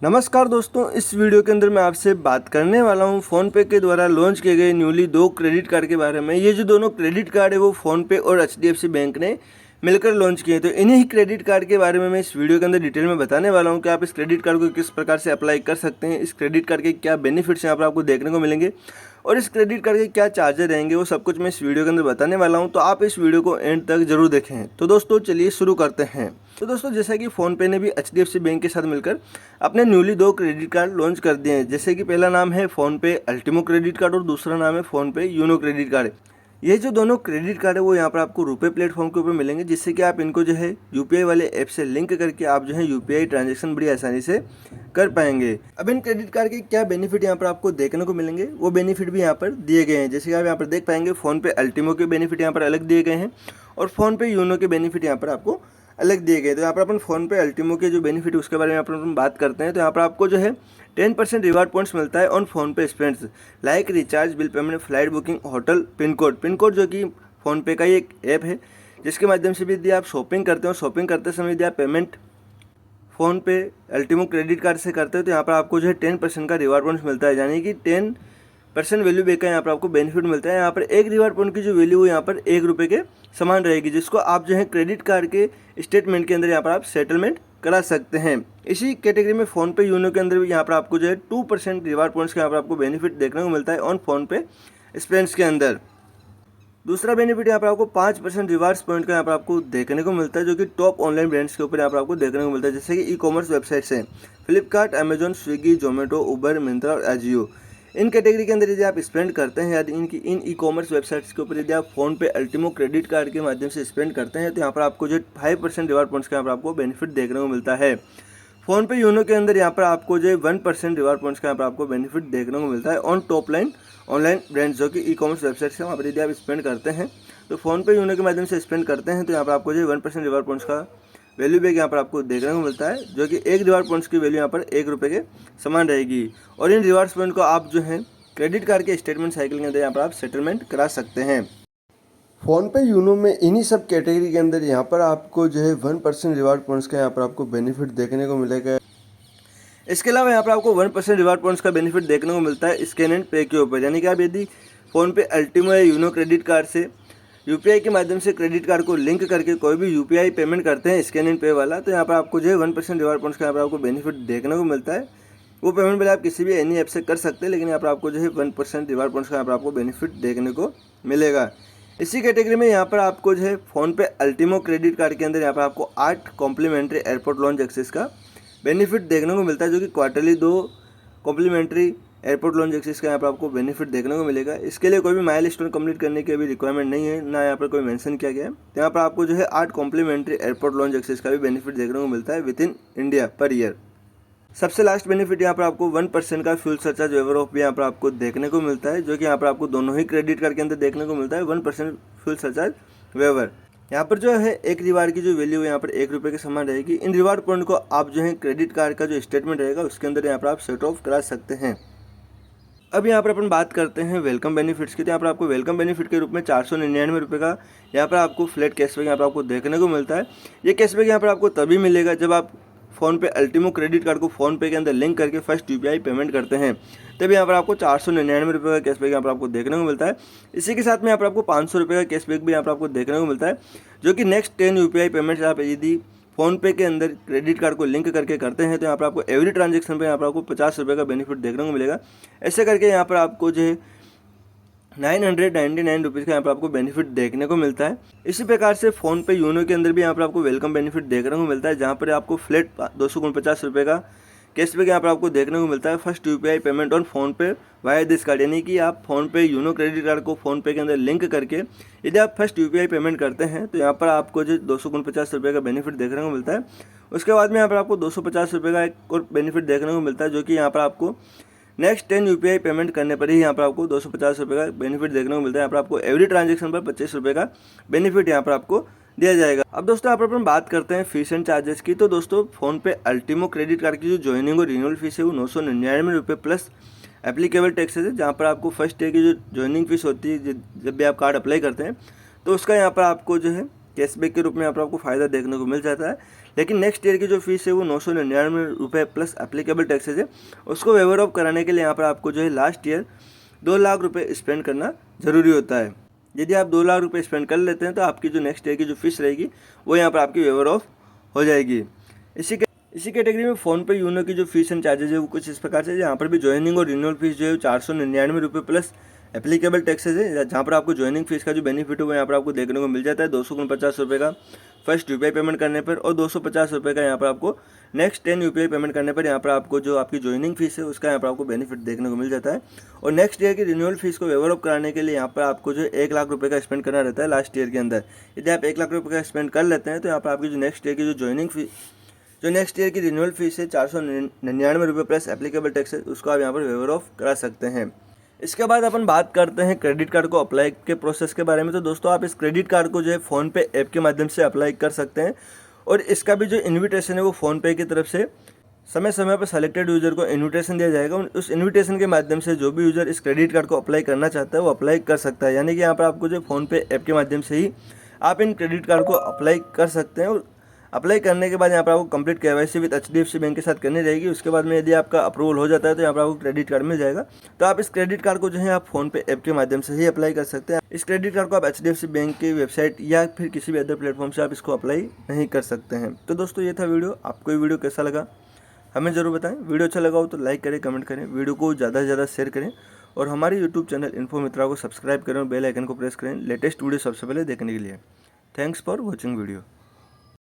नमस्कार दोस्तों, इस वीडियो के अंदर मैं आपसे बात करने वाला हूं फ़ोनपे के द्वारा लॉन्च किए गए न्यूली 2 क्रेडिट कार्ड के बारे में। ये जो दोनों क्रेडिट कार्ड है वो फ़ोनपे और एचडीएफसी बैंक ने मिलकर लॉन्च किए हैं। तो इन्हीं क्रेडिट कार्ड के बारे में मैं इस वीडियो के अंदर डिटेल में बताने वाला हूं कि आप इस क्रेडिट कार्ड को किस प्रकार से अप्लाई कर सकते हैं, इस क्रेडिट कार्ड के क्या बेनिफिट्स यहाँ पर आपको देखने को मिलेंगे और इस क्रेडिट कार्ड के क्या चार्जेस रहेंगे, वो सब कुछ मैं इस वीडियो के अंदर बताने वाला हूँ। तो आप इस वीडियो को एंड तक जरूर देखें। तो दोस्तों चलिए शुरू करते हैं। तो दोस्तों जैसा कि फ़ोनपे ने भी एचडीएफसी बैंक के साथ मिलकर अपने न्यूली 2 क्रेडिट कार्ड लॉन्च कर दिए हैं। जैसे कि पहला नाम है फ़ोनपे अल्टीमो क्रेडिट कार्ड और दूसरा नाम है फ़ोनपे यूनो क्रेडिट कार्ड। ये जो दोनों क्रेडिट कार्ड है वो यहाँ पर आपको रुपए प्लेटफॉर्म के ऊपर मिलेंगे, जिससे कि आप इनको जो है यूपीआई वाले ऐप से लिंक करके आप जो है यूपीआई ट्रांजैक्शन बड़ी आसानी से कर पाएंगे। अब इन क्रेडिट कार्ड के क्या बेनिफिट यहाँ पर आपको देखने को मिलेंगे, वो बेनिफिट भी यहाँ पर दिए गए हैं। जैसे कि आप यहाँ पर देख पाएंगे फ़ोनपे अल्टीमो के बेनिफिट यहाँ पर अलग दिए गए हैं और फ़ोनपे यूनो के बेनिफिट यहाँ पर आपको अलग दिए गए। तो यहाँ पर अपन फ़ोनपे अल्टीमो के जो बेनिफिट है उसके बारे में अपन बात करते हैं। तो यहाँ पर आपको जो है 10% रिवार्ड पॉइंट्स मिलता है on PhonePe spends like recharge, bill payment, flight booking, hotel, pin code जो कि फ़ोनपे का ही एक ऐप है जिसके माध्यम से भी यदि आप शॉपिंग करते हो, शॉपिंग करते समय यदि आप पेमेंट फ़ोनपे अल्टीमो क्रेडिट कार्ड से करते हो तो यहाँ पर आपको जो है 10% का रिवार्ड पॉइंट्स मिलता है, यानी कि 10% वैल्यू बैक का यहाँ पर आपको बेनिफिट मिलता है। यहाँ पर एक रिवार्ड पॉइंट की जो वैल्यू है यहाँ पर ₹1 के समान रहेगी, जिसको आप जो है क्रेडिट कार्ड के स्टेटमेंट के अंदर यहाँ पर आप सेटलमेंट करा सकते हैं। इसी कैटेगरी में फ़ोनपे यूनो के अंदर भी यहाँ पर आपको जो है 2% रिवार्ड पॉइंट्स का यहाँ पर आपको बेनिफिट देखने को मिलता है ऑन फ़ोनपे स्पेंड्स के अंदर। दूसरा बेनिफिट यहाँ पर आपको 5% रिवार्ड्स पॉइंट का यहाँ पर आपको देखने को मिलता है, जो कि टॉप ऑनलाइन ब्रांड्स के ऊपर यहाँ पर आपको देखने को मिलता है, जैसे कि ई कॉमर्स वेबसाइट्स हैं फ्लिपकार्ट, अमेजॉन, स्विगी, जोमेटो, उबर, मिंत्रा और अजियो। इन कैटेगरी के अंदर यदि आप स्पेंड करते हैं यदि इन ई कॉमर्स वेबसाइट्स के ऊपर यदि आप फ़ोनपे अल्टीमो क्रेडिट कार्ड के माध्यम से स्पेंड करते हैं तो यहाँ पर आपको जो 5% रिवार्ड पॉइंट्स का यहाँ पर आपको बेनिफिट देखने को मिलता है। फ़ोनपे यूनो के अंदर यहाँ पर आपको जो 1% रिवार्ड पॉइंट्स का यहाँ पर आपको बेनिफिट देखने को मिलता है on top line online brands जो कि ई कॉमर्स वेबसाइट से वहाँ पर यदि आप स्पेंड करते हैं तो फ़ोनपे यूनो के माध्यम से स्पेंड करते हैं तो यहाँ पर आपको जो 1% रिवार्ड पॉइंट्स का वैल्यू बैक यहाँ पर आपको देखने को मिलता है, जो कि एक रिवार्ड पॉइंट्स की वैल्यू यहाँ पर ₹1 के समान रहेगी। और इन रिवार्ड्स पॉइंट को आप जो है क्रेडिट कार्ड के स्टेटमेंट साइकिल के अंदर यहाँ पर आप सेटलमेंट करा सकते हैं। फ़ोनपे यूनो में इन्हीं सब कैटेगरी के अंदर यहाँ पर आपको जो है 1% रिवार्ड पॉइंट्स का यहाँ पर आपको बेनिफिट देखने को मिलेगा। इसके अलावा यहाँ पर आपको 1% रिवार्ड पॉइंट्स का बेनिफिट देखने को मिलता है स्कैन एंड पे के ऊपर, यानी कि आप यदि फ़ोनपे अल्टीमो या यूनो क्रेडिट कार्ड से यूपीआई के माध्यम से क्रेडिट कार्ड को लिंक करके कोई भी यूपीआई पेमेंट करते हैं स्कैन एंड पे वाला, तो यहाँ पर आपको जो है 1% रिवार्ड पॉइंट्स का यहाँ पर आपको बेनिफिट देखने को मिलता है। वो पेमेंट पहले आप किसी भी एनी ऐप से कर सकते हैं, लेकिन यहाँ पर आपको जो है 1% रिवार्ड पॉइंट्स का यहाँ पर आपको बेनिफिट देखने को मिलेगा। इसी कैटेगरी में यहाँ पर आपको जो है फ़ोनपे अल्टीमो क्रेडिट कार्ड के अंदर यहाँ पर आपको 8 कॉम्प्लीमेंट्री एयरपोर्ट लॉन्च एक्सेस का बेनिफिट देखने को मिलता है, जो कि quarterly 2 complimentary airport lounge access का यहाँ पर आपको बेनिफिट देखने को मिलेगा। इसके लिए कोई भी माइलस्टोन कंप्लीट करने की अभी रिक्वायरमेंट नहीं है, ना यहाँ पर कोई मेंशन किया गया है। तो यहाँ पर आपको जो है 8 कॉम्प्लीमेंट्री एयरपोर्ट लॉन्च एक्सेस का भी बेनिफिट देखने को मिलता है with in India per year. सबसे लास्ट बेनिफिट यहाँ पर आपको 1% का फ्यूल सरचार्ज वेवर ऑफ भी यहाँ पर आपको देखने को मिलता है, जो कि यहाँ पर आपको दोनों ही क्रेडिट कार्ड के अंदर देखने को मिलता है 1% फ्यूल सरचार्ज वेवर। यहाँ पर जो है एक रिवार्ड की जो वैल्यू है यहाँ पर ₹1 के समान रहेगी। इन रिवार्ड पॉइंट को आप जो है क्रेडिट कार्ड का जो स्टेटमेंट रहेगा उसके अंदर यहाँ पर आप सेट ऑफ करा सकते हैं। अब यहाँ पर अपन बात करते हैं वेलकम बेनिफिट्स की। तो यहाँ पर आपको वेलकम बेनिफिट के रूप में ₹499 का यहाँ पर आपको फ्लैट कैशबैक यहाँ पर आपको देखने को मिलता है। ये कैशबैक यहाँ पर आपको तभी मिलेगा जब आप फ़ोनपे अल्टीमो क्रेडिट कार्ड को फ़ोनपे के अंदर लिंक करके फर्स्ट यूपीआई पेमेंट करते हैं, तभी यहाँ पर आपको ₹499 का कैशबैक यहाँ पर आपको देखने को मिलता है। इसी के साथ में यहाँ पर आपको ₹500 का कैशबैक भी यहाँ पर आपको देखने को मिलता है, जो कि नेक्स्ट 10 यूपीआई पेमेंट्स आप यदि फ़ोनपे के अंदर क्रेडिट कार्ड को लिंक करके करते हैं तो यहाँ पर आपको एवरी ट्रांजेक्शन पे यहाँ पर आपको ₹50 का बेनिफिट देखने को मिलेगा। ऐसे करके यहाँ पर आपको जो है ₹999 का यहाँ पर आपको बेनिफिट देखने को मिलता है। इसी प्रकार से फ़ोनपे यूनो के अंदर भी यहाँ पर आपको वेलकम बेनिफिट देखने को मिलता है, जहाँ पर आपको फ्लैट ₹249 का कैशबैक यहाँ पर आपको देखने को मिलता है first UPI payment on PhonePe via this card, यानी कि आप फ़ोनपे यूनो क्रेडिट कार्ड को फ़ोनपे के अंदर लिंक करके यदि आप फर्स्ट यूपीआई पेमेंट करते हैं तो यहाँ पर आपको जो ₹249 का बेनिफिट देखने को मिलता है। उसके बाद में यहाँ पर आपको ₹250 का एक और बेनिफिट देखने को मिलता है, जो कि यहाँ पर आपको नेक्स्ट 10 यूपीआई पेमेंट करने पर ही यहाँ पर आपको ₹250 का बेनिफिट देखने को मिलता है। यहाँ पर आपको एवरी ट्रांजेक्शन पर ₹25 का बेनिफिट यहाँ पर आपको दिया जाएगा। अब दोस्तों यहाँ पर अपन बात करते हैं फीस एंड चार्जेस की। तो दोस्तों फ़ोनपे अल्टीमो क्रेडिट कार्ड की जो ज्वाइनिंग और रिन्यूअल फीस है वो ₹999 प्लस एप्लीकेबल टैक्सेस है, जहाँ पर आपको फर्स्ट डे की जो ज्वाइनिंग फीस होती है जब भी आप कार्ड अप्लाई करते हैं तो उसका यहाँ पर आपको जो है कैशबैक के रूप में यहाँ पर आपको फ़ायदा देखने को मिल जाता है। लेकिन नेक्स्ट ईयर की जो फीस है वो 999 रुपये प्लस एप्लीकेबल टैक्सेस है, उसको वेवर ऑफ कराने के लिए यहाँ पर आपको जो है लास्ट ईयर 2 लाख रुपये स्पेंड करना ज़रूरी होता है। यदि आप 2 लाख रुपये स्पेंड कर लेते हैं तो आपकी जो नेक्स्ट ईयर की जो फीस रहेगी वो यहाँ पर आपकी वेवर ऑफ हो जाएगी। इसी कैटेगरी में फ़ोनपे यूनो की जो फीस एंड चार्जेज है वो कुछ इस प्रकार से, यहाँ पर भी ज्वाइनिंग और रिन्यूअल फीस जो है 499 रुपये प्लस एप्लीकेबल टैक्सेस है, जहाँ पर आपको ज्वाइनिंग फीस का जो बेनिफिट है वो यहाँ पर आपको देखने को मिल जाता है 249 रुपये का फर्स्ट यूपीआई पेमेंट करने पर, और 250 रुपये का यहाँ पर आपको नेक्स्ट 10 यूपीआई पेमेंट करने पर यहाँ पर आपको जो आपकी ज्वाइनिंग फीस है उसका यहाँ पर आपको बेनिफिट देखने को मिल जाता है। और नेक्स्ट ईयर की रिन्यूअल फीस को वेवर ऑफ कराने के लिए यहाँ पर आपको जो 1 लाख रुपये का स्पेंड करना रहता है लास्ट ईयर के अंदर। यदि आप 1 लाख रुपये का स्पेंड कर लेते हैं तो यहाँ पर आपकी जो नेक्स्ट ईयर की जो नेक्स्ट ईयर की रिन्यूअल फीस है 499 रुपये प्लस एप्लीकेबल टैक्स है, उसको आप यहाँ पर वेवर ऑफ करा सकते हैं। इसके बाद अपन बात करते हैं क्रेडिट कार्ड को अप्लाई के प्रोसेस के बारे में। तो दोस्तों आप इस क्रेडिट कार्ड को जो है फ़ोनपे ऐप के माध्यम से अप्लाई कर सकते हैं, और इसका भी जो इन्विटेशन है वो फ़ोनपे की तरफ से समय समय पर सेलेक्टेड यूज़र को इन्विटेशन दिया जाएगा। उस इन्विटेशन के माध्यम से जो भी यूज़र इस क्रेडिट कार्ड को अप्लाई करना चाहता है वो अप्लाई कर सकता है। यानी कि यहाँ पर आपको जो फ़ोनपे ऐप के माध्यम से ही आप इन क्रेडिट कार्ड को अप्लाई कर सकते हैं, और अप्लाई करने के बाद यहाँ पर आपको complete KYC with HDFC bank के साथ करनी रहेगी। उसके बाद में यदि आपका अप्रूवल हो जाता है तो यहाँ पर आपको क्रेडिट कार्ड मिल जाएगा। तो आप इस क्रेडिट कार्ड को जो है आप फ़ोनपे ऐप के माध्यम से ही अप्लाई कर सकते हैं। इस क्रेडिट कार्ड को आप एचडीएफसी बैंक की वेबसाइट या फिर किसी भी अदर प्लेटफॉर्म से आप इसको अप्लाई नहीं कर सकते हैं। तो दोस्तों ये था वीडियो। आपको ये वीडियो कैसा लगा हमें ज़रूर बताएं। वीडियो अच्छा लगा हो तो लाइक करें, कमेंट करें, वीडियो को ज़्यादा से ज़्यादा शेयर करें, और हमारे यूट्यूब चैनल इन्फो मित्रा को सब्सक्राइब करें और बेल आइकन को प्रेस करें लेटेस्ट वीडियो सबसे पहले देखने के लिए। Thanks for watching video.